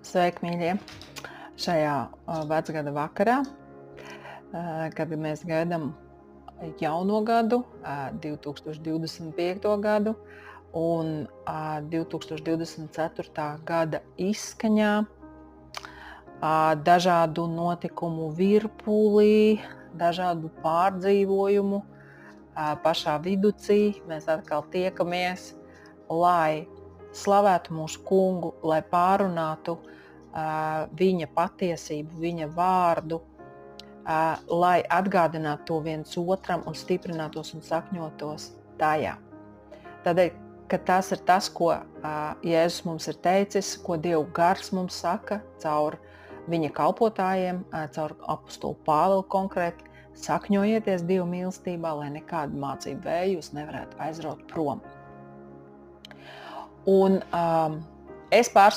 Sveiki, mīļie! Šajā vecgada vakarā, kad mēs gaidām jauno gadu, 2025. gadu, un 2024. gada izskaņā, dažādu notikumu virpulī, dažādu pārdzīvojumu pašā viducī mēs atkal tiekamies, lai slavētu mūsu kungu, lai pārunātu viņa patiesību, viņa vārdu, lai atgādinātu to viens otram un stiprinātos un sakņotos tajā. Tādēļ, ka tas ir tas, ko Jēzus mums ir teicis, ko Dieva gars mums saka caur viņa kalpotājiem, caur apostolu Pāvilu konkrēti, sakņojieties Dieva mīlestībā, lai nekāda mācība vēja jūs nevarētu aizraut prom. Un es